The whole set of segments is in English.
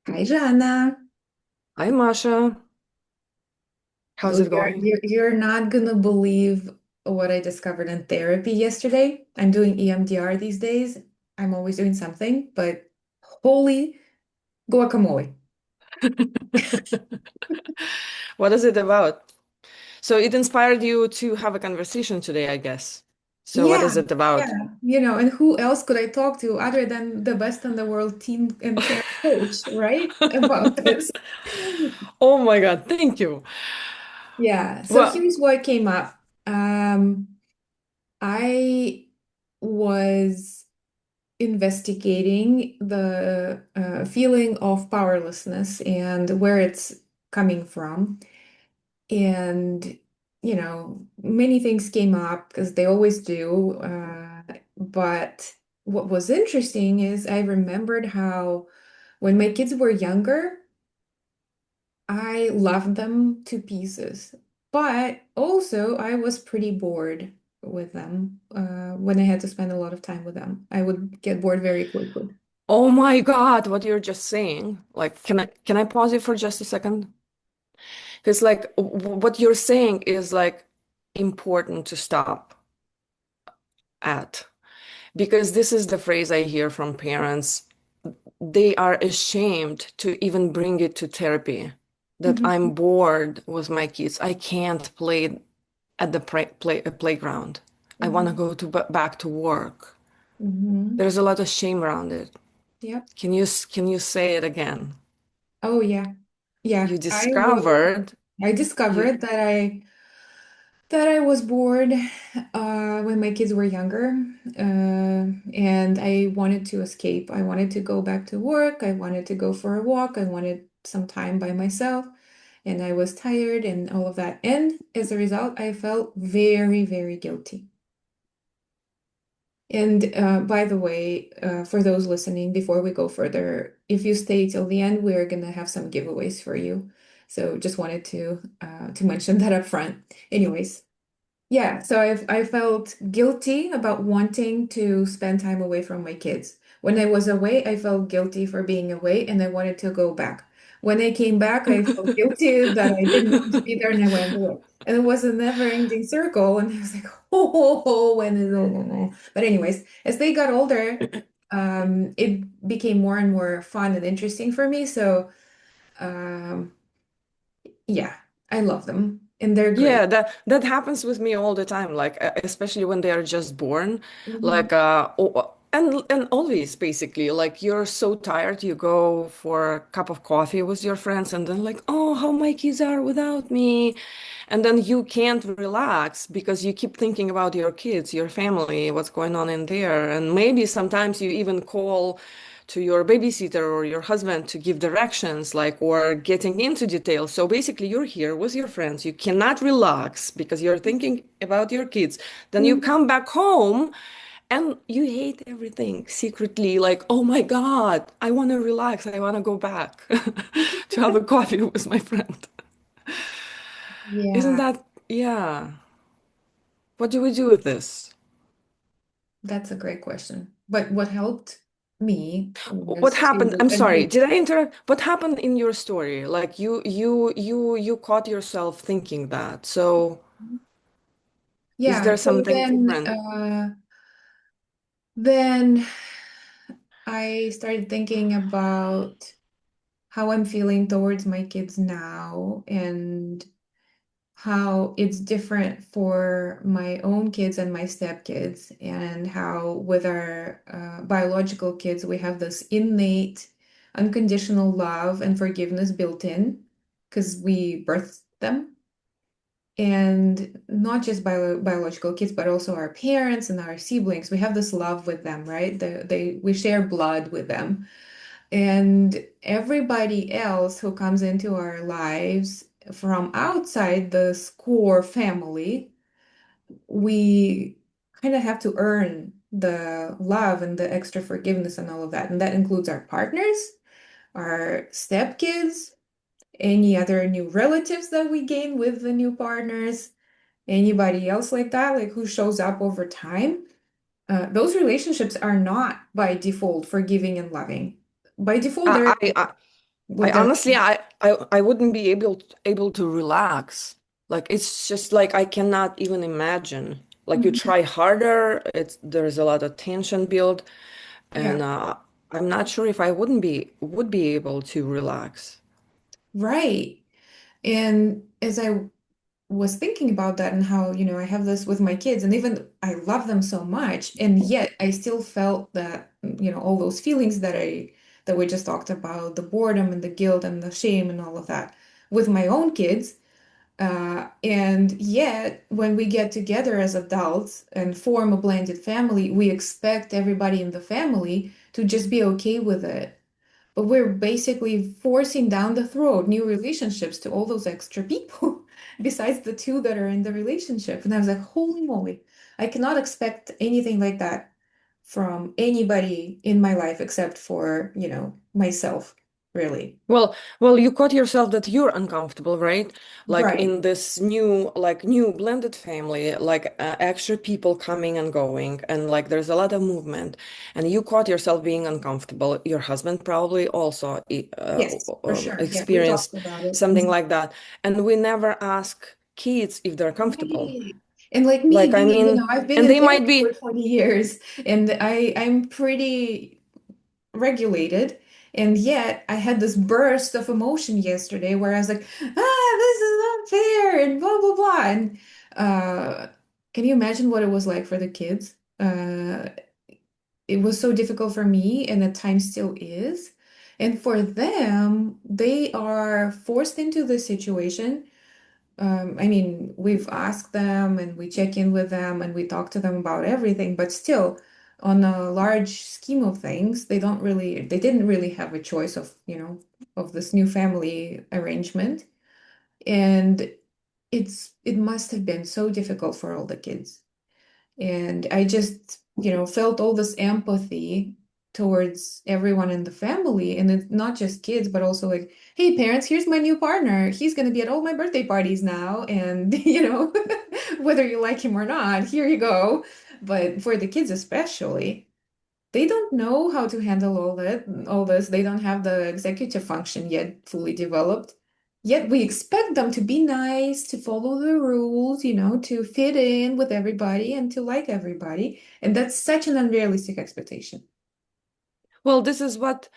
Hi, Zhanna. Hi, Masha. How's So it going? you're not gonna believe what I discovered in therapy yesterday. I'm doing EMDR these days. I'm always doing something, but holy guacamole. What is it about? So it inspired you to have a conversation today, I guess. So what Yeah, is it about? yeah. And who else could I talk to other than the best in the world team and parent coach, right? About this. Oh my God, thank you. Yeah. So Well, here's what came up. I was investigating the feeling of powerlessness and where it's coming from. And, many things came up because they always do. But what was interesting is I remembered how when my kids were younger, I loved them to pieces. But also, I was pretty bored with them when I had to spend a lot of time with them. I would get bored very quickly. oh my God, what you're just saying. Like, can I pause you for just a second? Because like what you're saying is like important to stop at. Because this is the phrase I hear from parents. They are ashamed to even bring it to therapy. That Mhm. I'm bored with my kids. I can't play at the playground. I want to Mhm. go to back to work. Mhm. There's a lot of shame around it. Yep. Can you say it again? Oh yeah. Yeah. You discovered I you discovered that I was bored when my kids were younger. And I wanted to escape. I wanted to go back to work. I wanted to go for a walk. I wanted some time by myself. And I was tired and all of that. And as a result, I felt very, very guilty. And by the way, for those listening, before we go further, if you stay till the end, we're gonna have some giveaways for you. So just wanted to mention that up front. Anyways, yeah, so I felt guilty about wanting to spend time away from my kids. When I was away, I felt guilty for being away and I wanted to go back. When I came back, I felt guilty that I didn't want to be there and I went away. And it was a never-ending circle. And I was like, when is it? But anyways, as they got older, it became more and more fun and interesting for me. So um, yeah, I love them and they're Yeah, great. that happens with me all the time, like especially when they are just born, Mhm. like and always basically, like you're so tired, you go for a cup of coffee with your friends, and then like, oh, how my kids are without me, and then you can't relax because you keep thinking about your kids, your family, what's going on in there, and maybe sometimes you even call to your babysitter or your husband to give directions, like, or getting into details. So basically, you're here with your friends. You cannot relax because you're thinking about your kids. Then you Mhm. come back home and you hate everything secretly, like, oh my God, I want to relax. I want to go back to have a coffee with my friend. Isn't Yeah. that, yeah. What do we do with this? That's a great question. But what helped me What was happened? to I'm sorry, admit, did I interrupt? What happened in your story? Like you caught yourself thinking that. So is yeah, there so something different? then I started thinking about how I'm feeling towards my kids now and how it's different for my own kids and my stepkids, and how with our biological kids, we have this innate unconditional love and forgiveness built in because we birthed them. And not just biological kids, but also our parents and our siblings. We have this love with them, right? We share blood with them. And everybody else who comes into our lives from outside the core family, we kind of have to earn the love and the extra forgiveness and all of that. And that includes our partners, our stepkids, any other new relatives that we gain with the new partners, anybody else like that, like who shows up over time. Those relationships are not by default forgiving and loving. By default, they're I, I, toxic. I with their honestly, I wouldn't be able to relax. Like it's just like I cannot even imagine. Like you Mhm. try harder, there's a lot of tension build, Yeah, and I'm not sure if I wouldn't be would be able to relax. right. And as I was thinking about that and how, I have this with my kids, and even I love them so much, and yet I still felt that, all those feelings that we just talked about, the boredom and the guilt and the shame and all of that with my own kids. And yet, when we get together as adults and form a blended family, we expect everybody in the family to just be okay with it. But we're basically forcing down the throat new relationships to all those extra people besides the two that are in the relationship. And I was like, holy moly, I cannot expect anything like that from anybody in my life except for, myself, really. Well, you caught yourself that you're uncomfortable, right? Like Right. in this new, like new blended family, like extra people coming and going, and like there's a lot of movement, and you caught yourself being uncomfortable. Your husband probably also Yes, for sure. Yeah, we experienced talked about it. something like that. And we never ask kids if they're comfortable. Right. And like me Like, I being, mean, I've been and in they might therapy for be. 20 years and I'm pretty regulated. And yet I had this burst of emotion yesterday where I was like, this is unfair and blah, blah, blah. And uh, can you imagine what it was like for the kids? It was so difficult for me and at times still is. And for them, they are forced into this situation. I mean, we've asked them and we check in with them and we talk to them about everything, but still, on a large scheme of things, they didn't really have a choice of, of this new family arrangement. And it must have been so difficult for all the kids. And I just, felt all this empathy towards everyone in the family. And it's not just kids, but also like, hey, parents, here's my new partner. He's going to be at all my birthday parties now. And, whether you like him or not, here you go. But for the kids especially, they don't know how to handle all this. They don't have the executive function yet fully developed. Yet we expect them to be nice, to follow the rules, to fit in with everybody and to like everybody. And that's such an unrealistic expectation. Well, this is what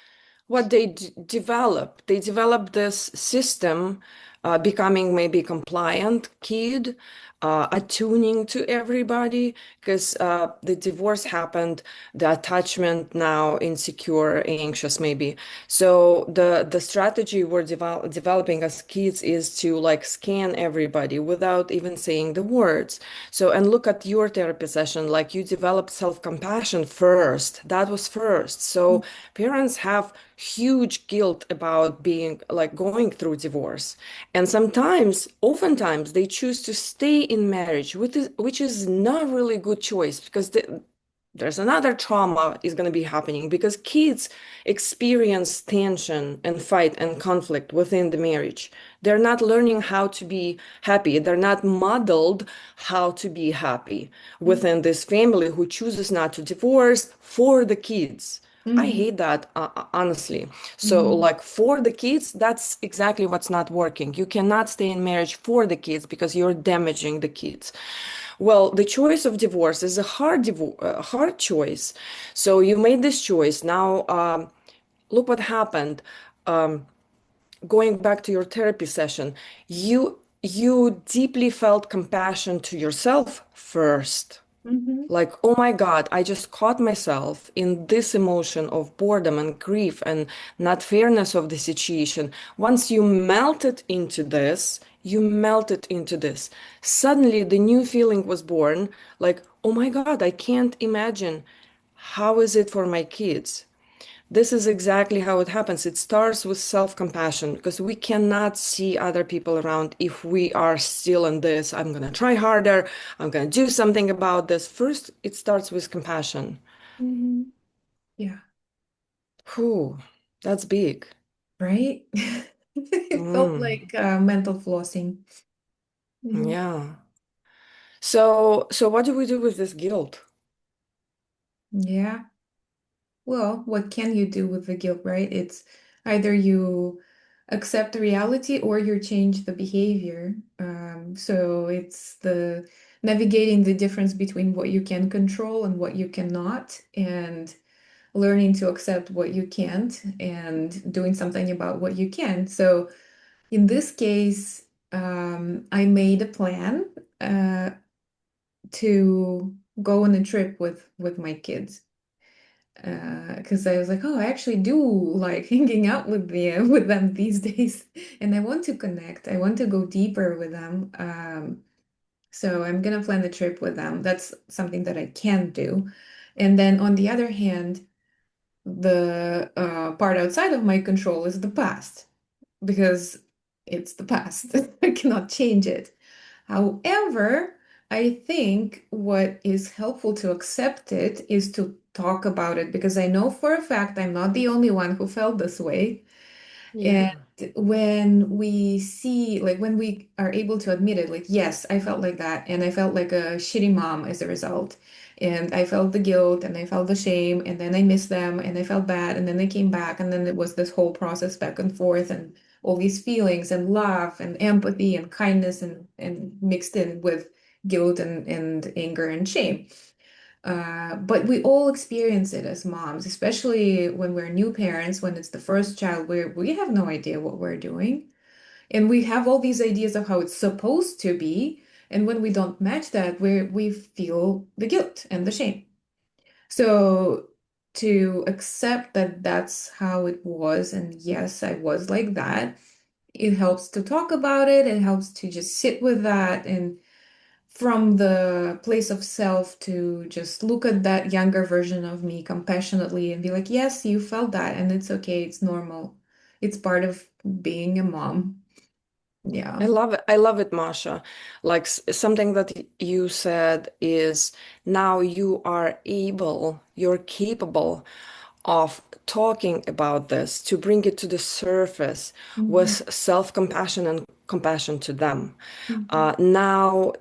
they develop. They develop this system, becoming maybe compliant kid, attuning to everybody, because the divorce happened, the attachment now insecure, anxious maybe. So the strategy we're developing as kids is to like scan everybody without even saying the words. So and look at your therapy session, like you developed self-compassion first. That was first. So parents have huge guilt about being like going through divorce. And sometimes, oftentimes, they choose to stay in marriage, which is not really good choice because there's another trauma is going to be happening because kids experience tension and fight and conflict within the marriage. They're not learning how to be happy. They're not modeled how to be happy within this family who chooses not to divorce for the kids. I Mm-hmm. hate that, honestly. So, Mm-hmm. like, for the kids, that's exactly what's not working. You cannot stay in marriage for the kids because you're damaging the kids. Well, the choice of divorce is a hard choice. So you made this choice. Now, look what happened. Going back to your therapy session, you deeply felt compassion to yourself first. Mm-hmm. Like, oh my God, I just caught myself in this emotion of boredom and grief and not fairness of the situation. Once you melted into this, you melted into this. Suddenly, the new feeling was born like, oh my God, I can't imagine. How is it for my kids? This is exactly how it happens. It starts with self-compassion because we cannot see other people around if we are still in this. I'm going to try harder. I'm going to do something about this. First, it starts with compassion. Mm-hmm. Yeah, Whew, that's big. right? It felt Mm, like mental flossing. Mhm. yeah. So what do we do with this guilt? Yeah. Well, what can you do with the guilt, right? It's Either you accept the reality or you change the behavior. So it's the navigating the difference between what you can control and what you cannot, and learning to accept what you can't and doing something about what you can. So in this case, I made a plan uh, to go on a trip with my kids. Because I was like, oh, I actually do like hanging out with them these days, and I want to connect. I want to go deeper with them. So I'm gonna plan the trip with them. That's something that I can do. And then on the other hand, the part outside of my control is the past, because it's the past. I cannot change it. However, I think what is helpful to accept it is to talk about it, because I know for a fact I'm not the only one who felt this way. And Yeah. when we see, like, when we are able to admit it, like, yes, I felt like that, and I felt like a shitty mom as a result. And I felt the guilt and I felt the shame, and then I missed them and I felt bad, and then they came back, and then it was this whole process back and forth, and all these feelings and love and empathy and kindness and mixed in with guilt and anger and shame. But we all experience it as moms, especially when we're new parents, when it's the first child, where we have no idea what we're doing. And we have all these ideas of how it's supposed to be. And when we don't match that, we feel the guilt and the shame. So to accept that that's how it was, and yes, I was like that, it helps to talk about it. It helps to just sit with that, and from the place of self to just look at that younger version of me compassionately and be like, yes, you felt that, and it's okay, it's normal. It's part of being a mom. Yeah. I love it. I love it, Masha. Like something that you said is now you are able, you're capable of talking about this to bring it to the surface with Mhm. self-compassion and compassion to them. Mhm. Now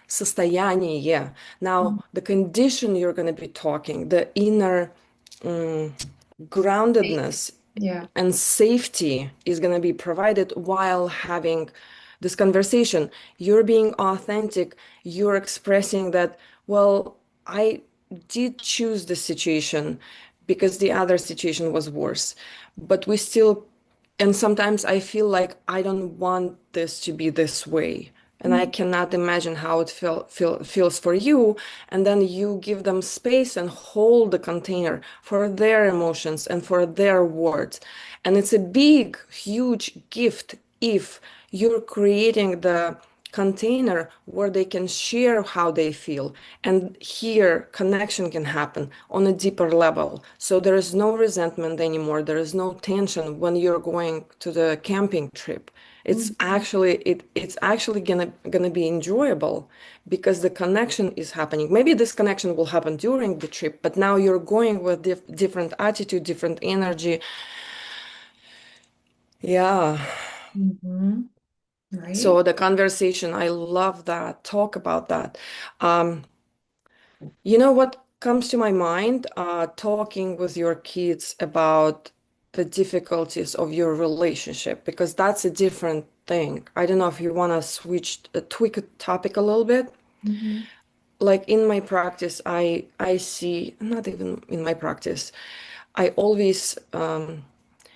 состояние. Now, Mhm. the condition you're going to be talking, the inner groundedness Yeah. and safety is going to be provided while having this conversation. You're being authentic. You're expressing that, well, I did choose the situation because the other situation was worse. But we still, and sometimes I feel like I don't want this to be this way. And I Mhm. cannot imagine how it feels for you. And then you give them space and hold the container for their emotions and for their words. And it's a big, huge gift if you're creating the container where they can share how they feel. And here, connection can happen on a deeper level. So there is no resentment anymore. There is no tension when you're going to the camping trip. Mhm. It's actually gonna be enjoyable because the connection is happening. Maybe this connection will happen during the trip, but now you're going with different attitude, different energy. Yeah. Mhm. Right? So the conversation, I love that. Talk about that. Um, you know what comes to my mind? Talking with your kids about the difficulties of your relationship, because that's a different thing. I don't know if you want to tweak a topic a little bit. Mhm. Like in my practice, I see, not even in my practice, I always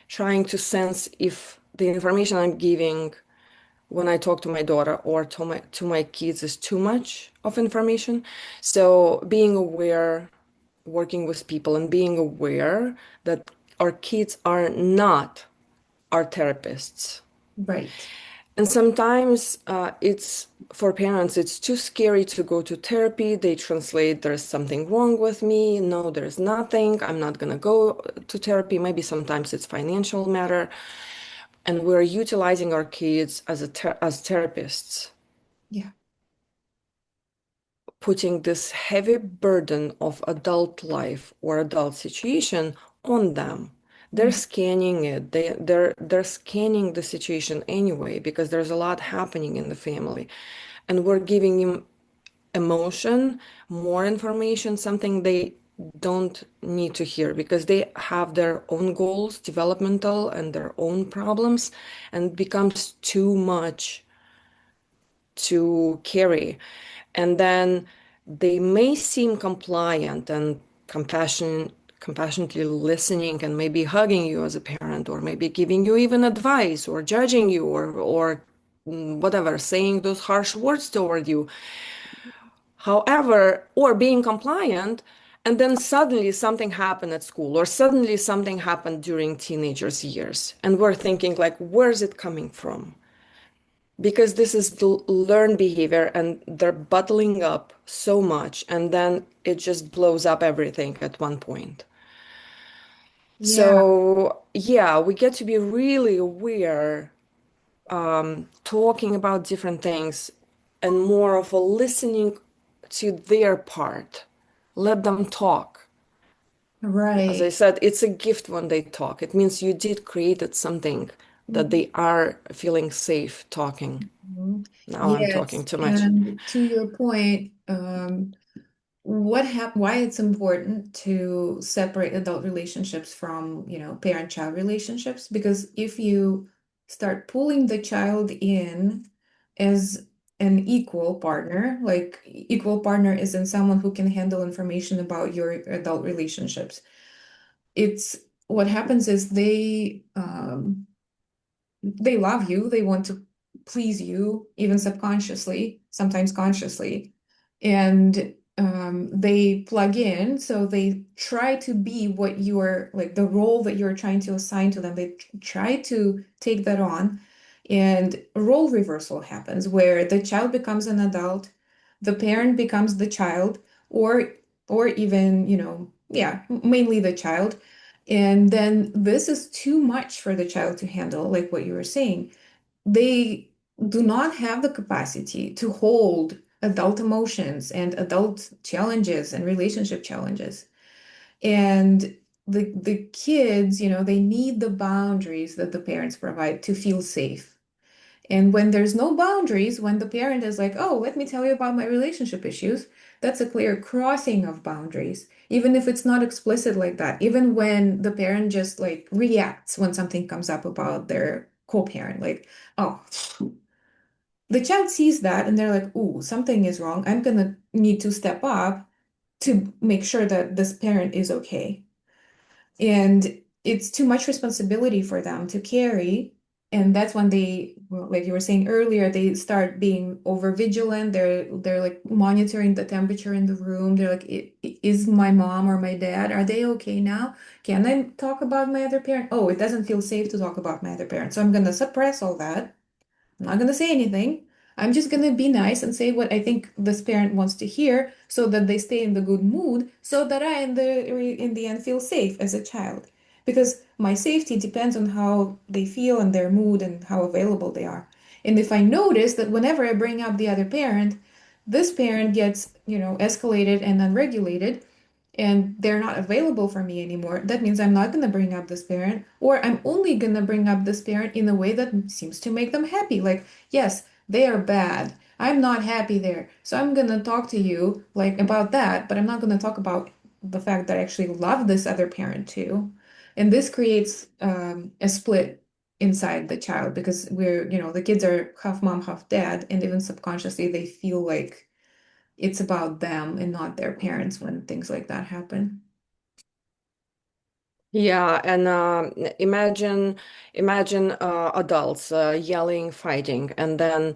trying to sense if the information I'm giving when I talk to my daughter or to my kids is too much of information. So being aware, working with people and being aware that our kids are not our therapists. Right. And sometimes it's for parents, it's too scary to go to therapy. They translate there's something wrong with me. No, there's nothing. I'm not going to go to therapy. Maybe sometimes it's financial matter. And we're utilizing our kids as therapists, Yeah. putting this heavy burden of adult life or adult situation on them. They're Mhm. scanning it. They're scanning the situation anyway because there's a lot happening in the family, and we're giving them emotion, more information, something don't need to hear because they have their own goals, developmental, and their own problems, and it becomes too much to carry. And then they may seem compliant and compassionately listening and maybe hugging you as a parent, or maybe giving you even advice, or judging you, or whatever, saying those harsh words toward you. However, or being compliant, and then suddenly something happened at school, or suddenly something happened during teenagers' years, and we're thinking like, where's it coming from? Because this is the learned behavior, and they're bottling up so much, and then it just blows up everything at one point. Yeah, So yeah, we get to be really aware, talking about different things, and more of a listening to their part. Let them talk. As I right. said, it's a gift when they talk. It means you did created something that Mhm. they are feeling safe talking. Mhm. Now I'm Yes, talking too much. and to your point, why it's important to separate adult relationships from, parent-child relationships, because if you start pulling the child in as an equal partner, like equal partner isn't someone who can handle information about your adult relationships. It's what happens is they love you, they want to please you, even subconsciously, sometimes consciously, and they plug in, so they try to be what you're like the role that you're trying to assign to them. They try to take that on, and role reversal happens where the child becomes an adult, the parent becomes the child, or even, yeah, mainly the child. And then this is too much for the child to handle, like what you were saying. They do not have the capacity to hold adult emotions and adult challenges and relationship challenges. And the kids, they need the boundaries that the parents provide to feel safe. And when there's no boundaries, when the parent is like, oh, let me tell you about my relationship issues, that's a clear crossing of boundaries, even if it's not explicit like that. Even when the parent just like reacts when something comes up about their co-parent, like, oh, the child sees that and they're like, ooh, something is wrong. I'm gonna need to step up to make sure that this parent is okay. And it's too much responsibility for them to carry. And that's when they, well, like you were saying earlier, they start being over vigilant. They're like monitoring the temperature in the room. They're like, Is my mom or my dad, are they okay now? Can I talk about my other parent? Oh, it doesn't feel safe to talk about my other parent. So I'm gonna suppress all that. I'm not gonna say anything. I'm just gonna be nice and say what I think this parent wants to hear so that they stay in the good mood, so that I in the end feel safe as a child. Because my safety depends on how they feel and their mood and how available they are. And if I notice that whenever I bring up the other parent, this parent gets, escalated and unregulated, and they're not available for me anymore, that means I'm not going to bring up this parent, or I'm only going to bring up this parent in a way that seems to make them happy. Like, yes, they are bad. I'm not happy there. So I'm going to talk to you like about that, but I'm not going to talk about the fact that I actually love this other parent too. And this creates a split inside the child because the kids are half mom, half dad, and even subconsciously they feel like it's about them and not their parents when things like that happen. Yeah, and imagine adults yelling, fighting, and then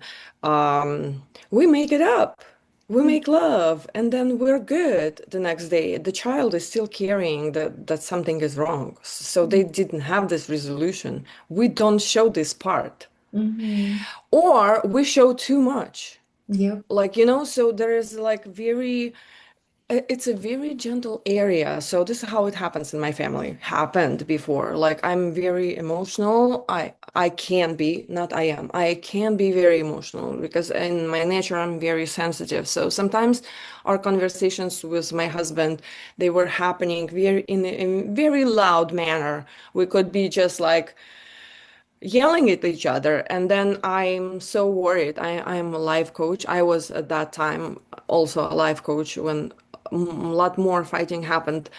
we make it up. We Mhm. make love, and then we're good the next day. The child is still carrying that something is wrong. So they didn't have this resolution. We don't show this part, Mm-hmm. or we show too much. Yep. Like, so there is like it's a very gentle area. So this is how it happens in my family. Happened before. Like I'm very emotional. I can be, not I am. I can be very emotional because in my nature I'm very sensitive. So sometimes our conversations with my husband, they were happening very in a very loud manner. We could be just like yelling at each other, and then I'm so worried. I'm a life coach. I was at that time also a life coach when lot more fighting happened.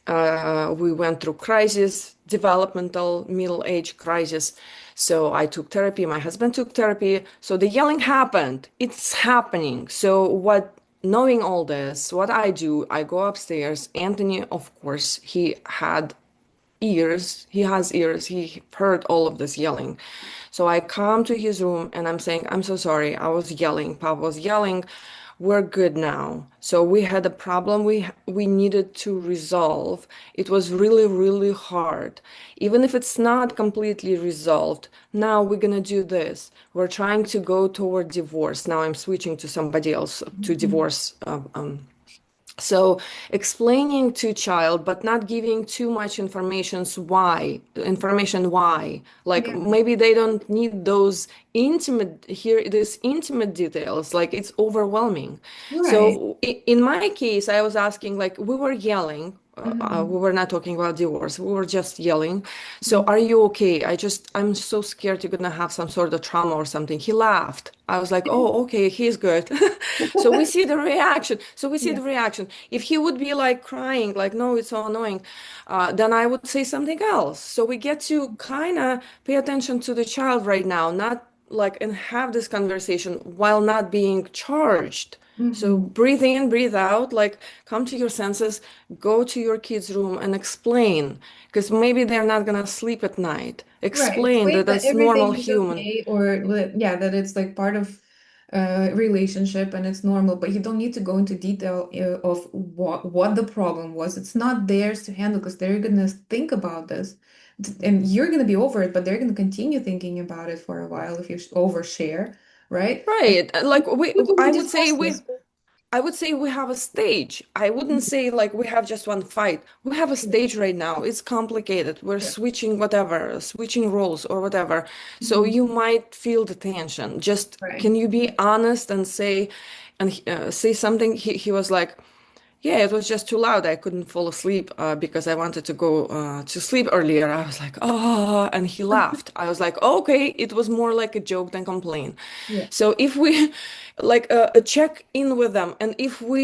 We went through crisis, developmental middle age crisis. So I took therapy. My husband took therapy. So the yelling happened. It's happening. So knowing all this, what I do, I go upstairs. Anthony, of course, he had ears. He has ears. He heard all of this yelling. So I come to his room and I'm saying, I'm so sorry. I was yelling. Papa was yelling. We're good now. So we had a problem we needed to resolve. It was really, really hard. Even if it's not completely resolved, now we're gonna do this. We're trying to go toward divorce. Now I'm switching to somebody else to Mhm. divorce so explaining to child, but not giving too much information why. Like Yeah, maybe they don't need those these intimate details. Like it's overwhelming. right. So in my case, I was asking, like we were yelling. Mhm. We were not talking about divorce. We were just yelling. So, Mhm. are you okay? I'm so scared you're gonna have some sort of trauma or something. He laughed. I was like, oh, okay, he's good. So we see the reaction. So we see Yeah. the reaction. If he would be like crying, like, no, it's so annoying, then I would say something else. So we get to kind of pay attention to the child right now, not like, and have this conversation while not being charged. So Mhm. breathe in, breathe out, like come to your senses, go to your kid's room and explain, because maybe they're not gonna sleep at night. Right. Explain Explain that that it's normal everything is human. okay, or yeah, that it's like part of relationship and it's normal, but you don't need to go into detail of what the problem was. It's not theirs to handle because they're gonna think about this, and you're gonna be over it, but they're gonna continue thinking about it for a while if you overshare, right? And Right. Like people will I would say discuss this. we have a stage. I wouldn't say like we have just one fight. We have a stage right now. It's complicated. We're Yeah. switching whatever, switching roles or whatever. So Mhm. you might feel the tension. Just Right. can you be honest and say something? He was like, yeah, it was just too loud. I couldn't fall asleep because I wanted to go to sleep earlier. I was like, oh, and he laughed. I was like, okay, it was more like a joke than complaint. Yeah. So if we like check in with them, and if we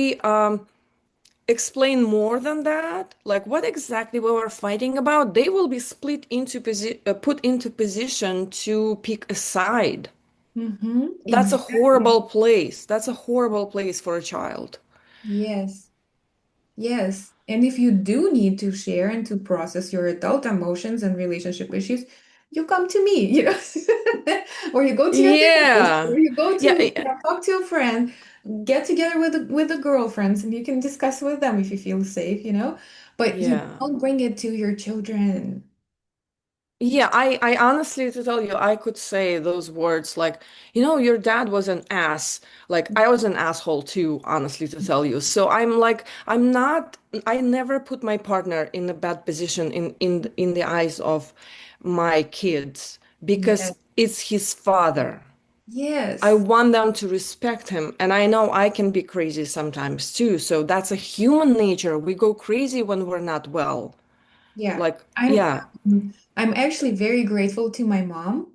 explain more than that, like what exactly we were fighting about, they will be put into position to pick a side. That's a Exactly. horrible place. That's a horrible place for a child. Yes. Yes. And if you do need to share and to process your adult emotions and relationship issues, you come to me, or you go to your therapist, or Yeah. you go to, Yeah. talk to a friend, get together with the girlfriends, and you can discuss with them if you feel safe. But you Yeah. don't bring it to your children. Yeah, I honestly to tell you, I could say those words like, your dad was an ass. Like I was an asshole too, honestly to tell you. So I'm like, I never put my partner in a bad position in the eyes of my kids because Yes. it's his father. I Yes. want them to respect him. And I know I can be crazy sometimes too. So that's a human nature. We go crazy when we're not well. Yeah. Like, I'm yeah. I'm actually very grateful to my mom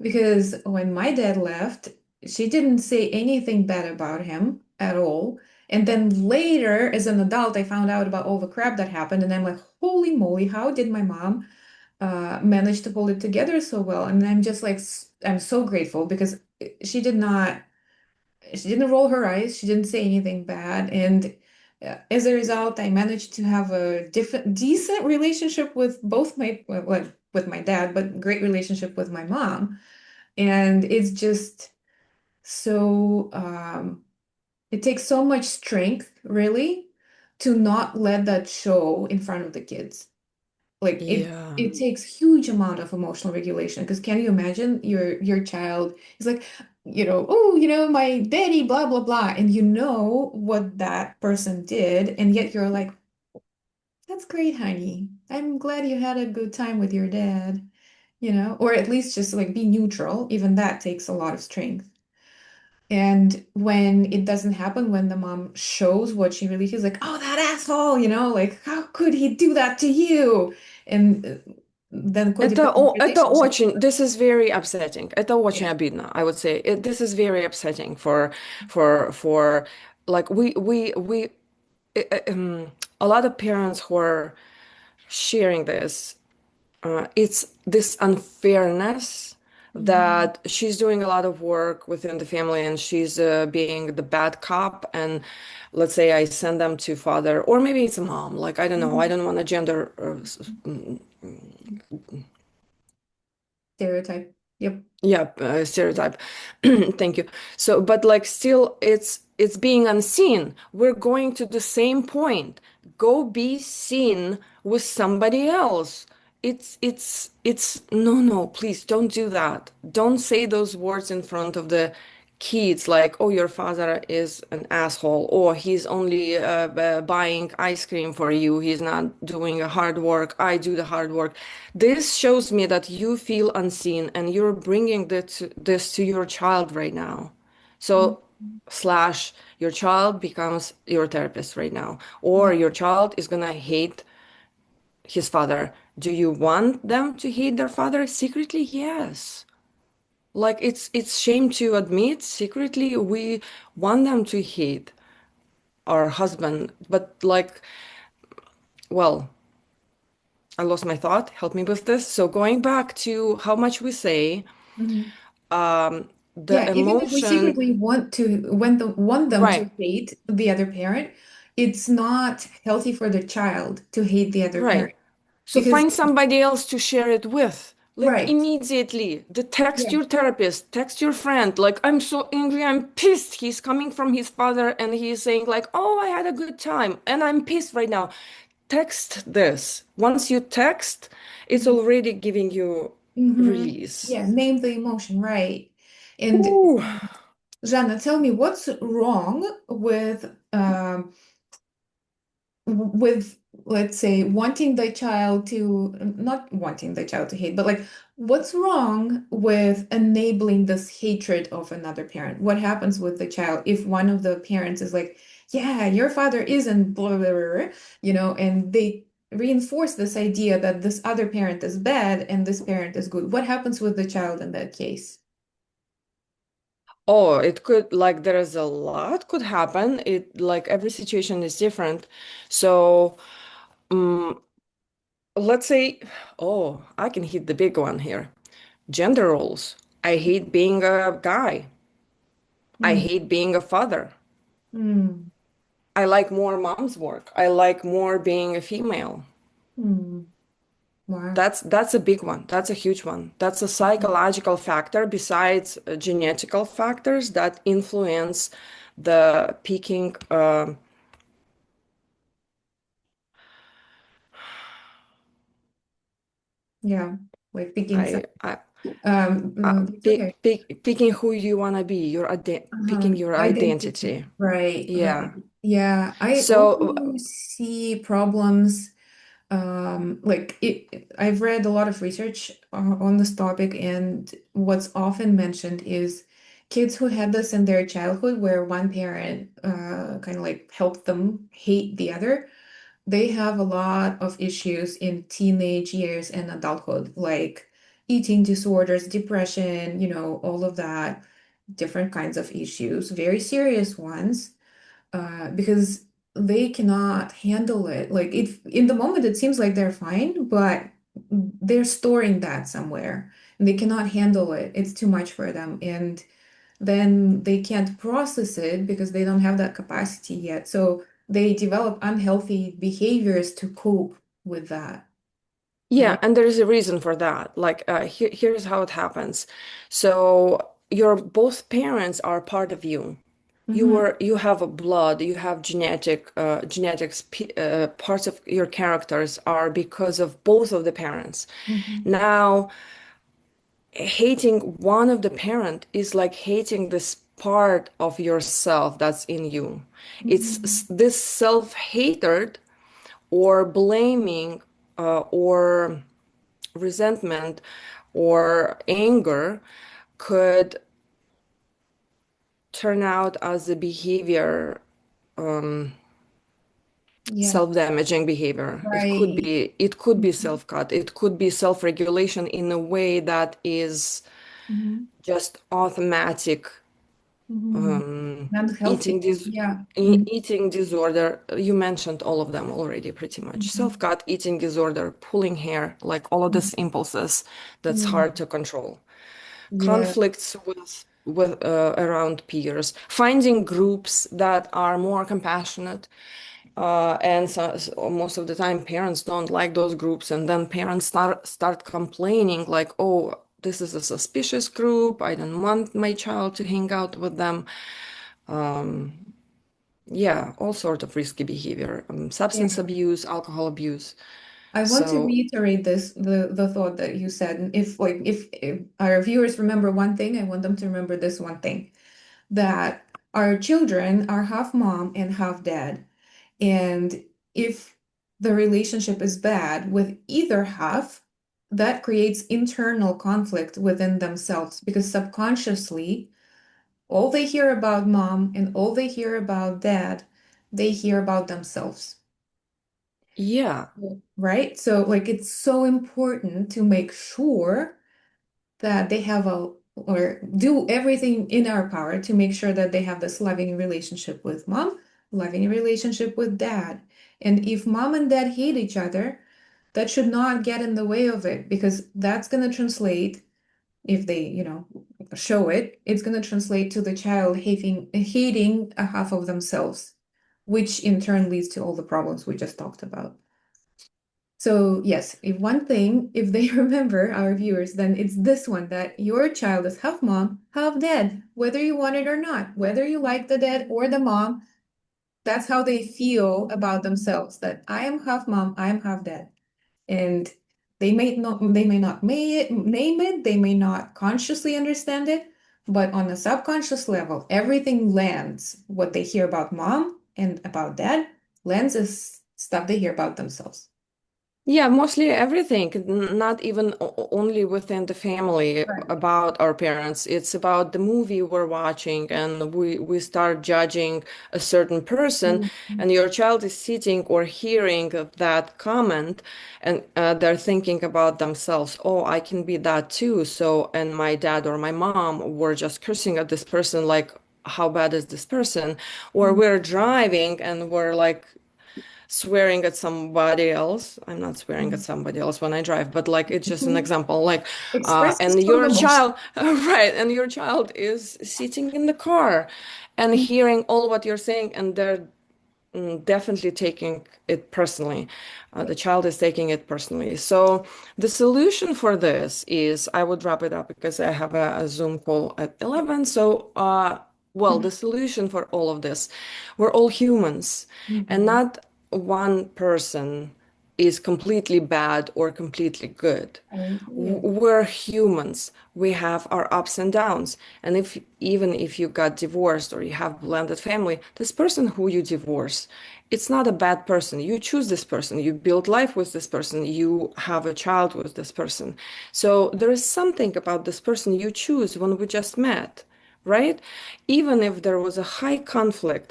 because when my dad left, she didn't say anything bad about him at all. And then later, as an adult, I found out about all the crap that happened, and I'm like, holy moly, how did my mom manage to hold it together so well? And I'm just like, I'm so grateful because she did not she didn't roll her eyes. She didn't say anything bad. And as a result, I managed to have a decent relationship with both well, with my dad, but great relationship with my mom. And it's just so, it takes so much strength, really, to not let that show in front of the kids. Like Yeah. it takes huge amount of emotional regulation because can you imagine your child is like, oh, my daddy, blah blah blah, and you know what that person did, and yet you're like, that's great, honey. I'm glad you had a good time with your dad, or at least just like be neutral. Even that takes a lot of strength. And when it doesn't happen, when the mom shows what she really feels like, oh, that asshole, like, how could he do that to you? And then codependent Это relationship. очень, this is very upsetting. Это очень Yeah. обидно, I would say. This is very upsetting for, like, we a lot of parents who are sharing this, it's this unfairness Mhm. that she's doing a lot of work within the family and she's being the bad cop. And let's say I send them to father, or maybe it's a mom. Like, I don't know. I Mhm. don't want to gender. Stereotype. Yep. Yeah, stereotype. Thank you. So, but like still it's being unseen. We're going to the same point. Go be seen with somebody else. It's no, please don't do that. Don't say those words in front of the kids like, oh, your father is an asshole, or he's only buying ice cream for you, he's not doing a hard work, I do the hard work. This shows me that you feel unseen and you're bringing this to your child right now. Mhm. So slash your child becomes your therapist right now, Yeah. or your child is gonna hate his father. Do you want them to hate their father secretly? Yes. Like it's shame to admit secretly we want them to hate our husband, but like, well, I lost my thought. Help me with this. So going back to how much we say, Mhm. the Yeah, even if we emotion, secretly want them right, to hate the other parent, it's not healthy for the child to hate the other right. parent So because find somebody else to share it with. Like right. immediately, the text Yeah. your therapist, text your friend. Like, I'm so angry, I'm pissed. He's coming from his father and he's saying like, "Oh, I had a good time and I'm pissed right now." Text this. Once you text, it's already giving you Mm-hmm. release. Yeah, name the emotion, right. And Ooh. Zhanna, tell me what's wrong with let's say wanting the child to not wanting the child to hate, but like what's wrong with enabling this hatred of another parent? What happens with the child if one of the parents is like, yeah, your father isn't blah, blah, blah, blah, and they reinforce this idea that this other parent is bad and this parent is good. What happens with the child in that case? Oh, it could, like, there is a lot could happen. It, like, every situation is different. So, um, let's say, oh, I can hit the big one here. Gender roles. I hate being a guy. I Mm, hate being a father. mm, I like more mom's work. I like more being a female. mm. Wow. That's a big one. That's a huge one. That's a psychological factor besides genetical factors that influence the peaking. Yeah, like picking some I it's okay. picking who you wanna be. Picking your Identity. identity. Right, Yeah. right. Yeah, I So also see problems like I've read a lot of research on this topic, and what's often mentioned is kids who had this in their childhood where one parent kind of like helped them hate the other. They have a lot of issues in teenage years and adulthood, like eating disorders, depression, all of that, different kinds of issues, very serious ones, because they cannot handle it. Like if in the moment it seems like they're fine, but they're storing that somewhere and they cannot handle it. It's too much for them. And then they can't process it because they don't have that capacity yet. So they develop unhealthy behaviors to cope with that, yeah, right? and there is a reason for that. Like, here's how it happens. So your both parents are part of you. Mm-hmm. You have a blood, you have genetics. Parts of your characters are because of both of the parents. Mm-hmm. Now, hating one of the parent is like hating this part of yourself that's in you. Mm-hmm. This self-hatred or blaming or resentment or anger could turn out as a behavior, Yeah, self-damaging behavior. right. It could be Mm-hmm. self-cut. It could be self-regulation in a way that is Mm-hmm. just automatic Mhm. um, Not eating healthy. dis Yeah. Mm. eating disorder. You mentioned all of them already, pretty much. Mhm. Self-cut, eating disorder, pulling hair, like all of these impulses that's Mm. hard to control. Yeah. Conflicts with around peers, finding groups that are more compassionate. And most of the time, parents don't like those groups, and then parents start complaining, like, "Oh, this is a suspicious group. I don't want my child to hang out with them." Yeah, all sort of risky behavior, substance Yeah. abuse, alcohol abuse. I want to So, reiterate this, the thought that you said. And if our viewers remember one thing, I want them to remember this one thing, that our children are half mom and half dad. And if the relationship is bad with either half, that creates internal conflict within themselves because subconsciously, all they hear about mom and all they hear about dad, they hear about themselves. yeah. Right? So, like, it's so important to make sure that they have a, or do everything in our power to make sure that they have this loving relationship with mom, loving relationship with dad. And if mom and dad hate each other, that should not get in the way of it because that's going to translate, if they, show it, it's going to translate to the child hating a half of themselves, which in turn leads to all the problems we just talked about. So, yes, if one thing, if they remember our viewers, then it's this one that your child is half mom, half dad, whether you want it or not, whether you like the dad or the mom, that's how they feel about themselves, that I am half mom, I am half dad. And they may not name it, they may not consciously understand it, but on a subconscious level, everything lands. What they hear about mom and about dad lands as stuff they hear about themselves. Yeah, mostly everything, not even only within the family Right. about our parents. It's about the movie we're watching, and we start judging a certain person, Mhm. and your child is sitting or hearing that comment, and they're thinking about themselves, oh, I can be that too. So, and my dad or my mom were just cursing at this person, like, how bad is this person? Or Mhm. we're driving and we're like, swearing at somebody else. I'm not swearing at somebody else when I drive, but like it's just an Mhm. example. Like, Express and strong your emotion. child, right, and your child is sitting in the car and hearing all what you're saying, and they're definitely taking it personally. The child is taking it personally. So the solution for this is, I would wrap it up because I have a Zoom call at 11. So, well, the solution for all of this, we're all humans, and Mhm. not one person is completely bad or completely good. I agree. We're humans. We have our ups and downs. And if even if you got divorced or you have blended family, this person who you divorce, it's not a bad person. You choose this person. You build life with this person. You have a child with this person. So there is something about this person you choose when we just met, right? Even if there was a high conflict,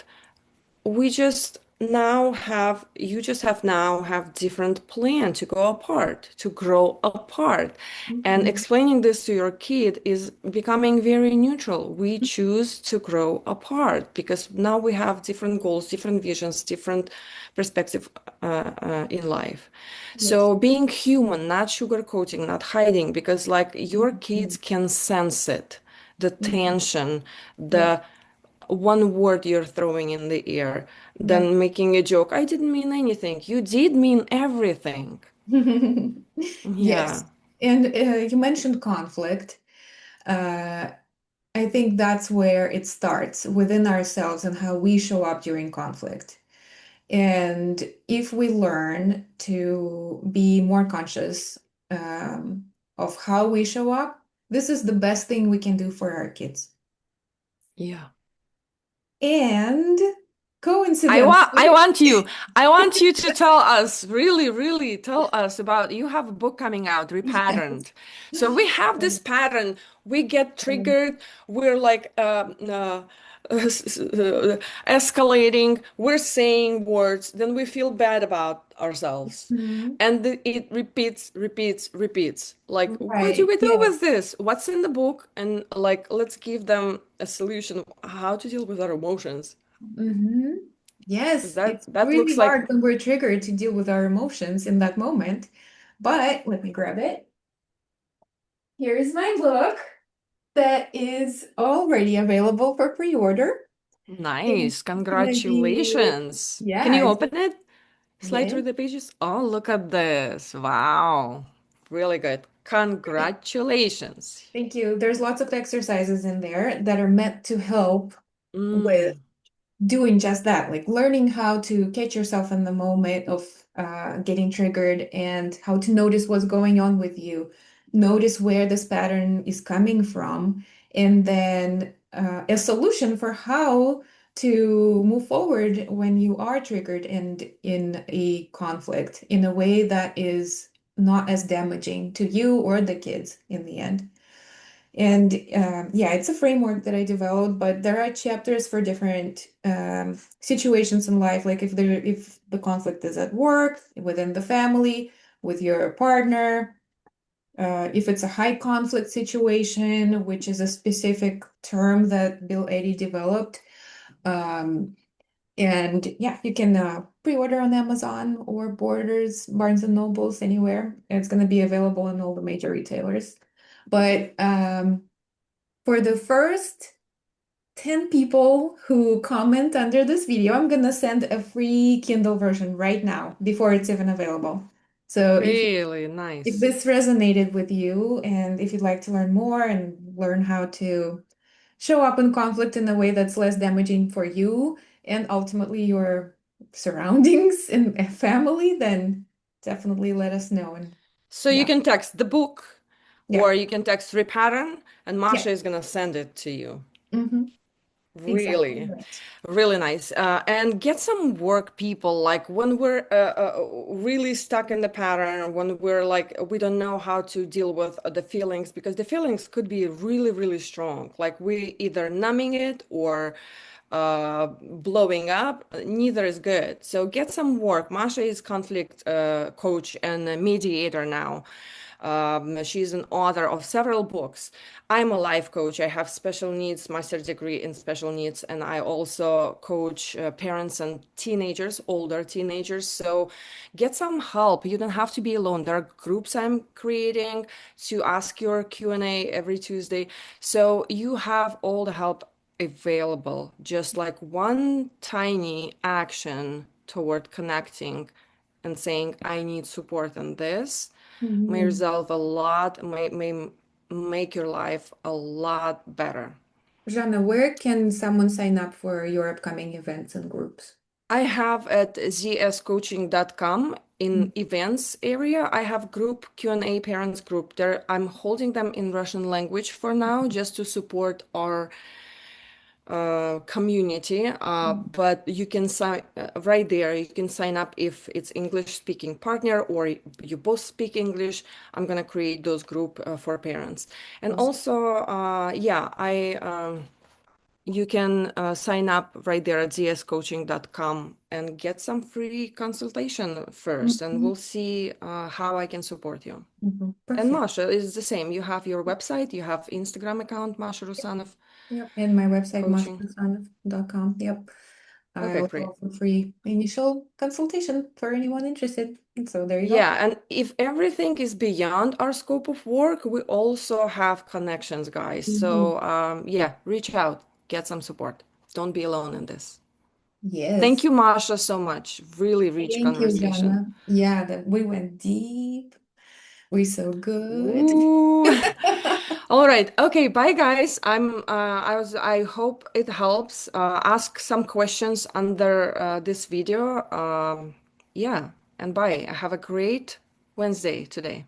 we just now have you just have now have different plan to go apart, to grow apart. And Mhm. explaining this to your kid is becoming very neutral. We choose to grow apart because now we have different goals, different visions, different perspective in life. Yes. So being human, not sugarcoating, not hiding, because like your kids Mhm. can sense it, the Mhm. tension, Yes. the one word you're throwing in the air, Yes. then making a joke. I didn't mean anything. You did mean everything. Yes. Yeah. And you mentioned conflict. Uh, I think that's where it starts within ourselves and how we show up during conflict. And if we learn to be more conscious of how we show up, this is the best thing we can do for our kids. Yeah. And I coincidentally, want you. I want you to tell us, really, really tell us about you have a book coming out, Repatterned. So we have this pattern. We get triggered. We're like escalating. We're saying words. Then we feel bad about ourselves. Mhm. And it repeats, repeats, repeats. Like, what do Right. we do Yeah. with this? What's in the book? And like, let's give them a solution of how to deal with our emotions. hmm Because Yes, that it's that really looks like hard when we're triggered to deal with our emotions in that moment. But let me grab it. Here's my book that is already available for pre-order. It's nice. gonna be, Congratulations. Can yeah, you open it? Slide yeah. through the pages. Oh, look at this. Wow. Really good. Congratulations. Thank you. There's lots of exercises in there that are meant to help with Mm. doing just that, like learning how to catch yourself in the moment of getting triggered and how to notice what's going on with you, notice where this pattern is coming from, and then a solution for how to move forward when you are triggered and in a conflict in a way that is not as damaging to you or the kids in the end. And yeah, it's a framework that I developed, but there are chapters for different situations in life. Like if the conflict is at work, within the family, with your partner, if it's a high conflict situation, which is a specific term that Bill Eddy developed. Um, and yeah, you can pre-order on Amazon or Borders, Barnes and Nobles, anywhere. It's going to be available in all the major retailers. But for the first 10 people who comment under this video, I'm gonna send a free Kindle version right now before it's even available. So Really if nice. this resonated with you and if you'd like to learn more and learn how to show up in conflict in a way that's less damaging for you and ultimately your surroundings and family, then definitely let us know. And So you yeah, can text the book yeah, or you can text Repattern and yeah. Masha is gonna send it to you. hmm Exactly Really, right. really nice. And get some work, people. Like when we're really stuck in the pattern, when we're like, we don't know how to deal with the feelings, because the feelings could be really, really strong. Like we either numbing it or blowing up. Neither is good. So get some work. Masha is conflict coach and a mediator now. She's an author of several books. I'm a life coach. I have special needs, master's degree in special needs, and I also coach parents and teenagers, older teenagers. So get some help. You don't have to be alone. There are groups I'm creating to ask your Q&A every Tuesday. So you have all the help available. Just like one tiny action toward connecting and saying, I need support in this may Mhm. resolve a lot, may make your life a lot better. Zhanna, where can someone sign up for your upcoming events and groups? I have at zscoaching.com in events area, I have group Q&A parents group there. I'm holding them in Russian language for now just to support our community, but you can sign right there. You can sign up if it's English speaking partner or you both speak English. I'm gonna create those group for parents, and Awesome. also, yeah, I you can sign up right there at zscoaching.com and get some free consultation first, and Mhm. we'll see how I can support you. And Perfect. Masha is the same. You have your website, you have Instagram account, Masha Rusanov Yep. And my website, Coaching. masharusanov.com. Yep. I Okay, also great. offer free initial consultation for anyone interested. So there you go. Yeah, and if everything is beyond our scope of work, we also have connections, guys. Mhm. So, yeah, reach out, get some support. Don't be alone in this. Thank Yes. you, Masha, so much. Really rich Thank you, conversation. Zhanna. Yeah, that we went deep. We're so good. Ooh. All right. Okay, bye guys. I hope it helps. Ask some questions under this video. Yeah, and bye. Have a great Wednesday today.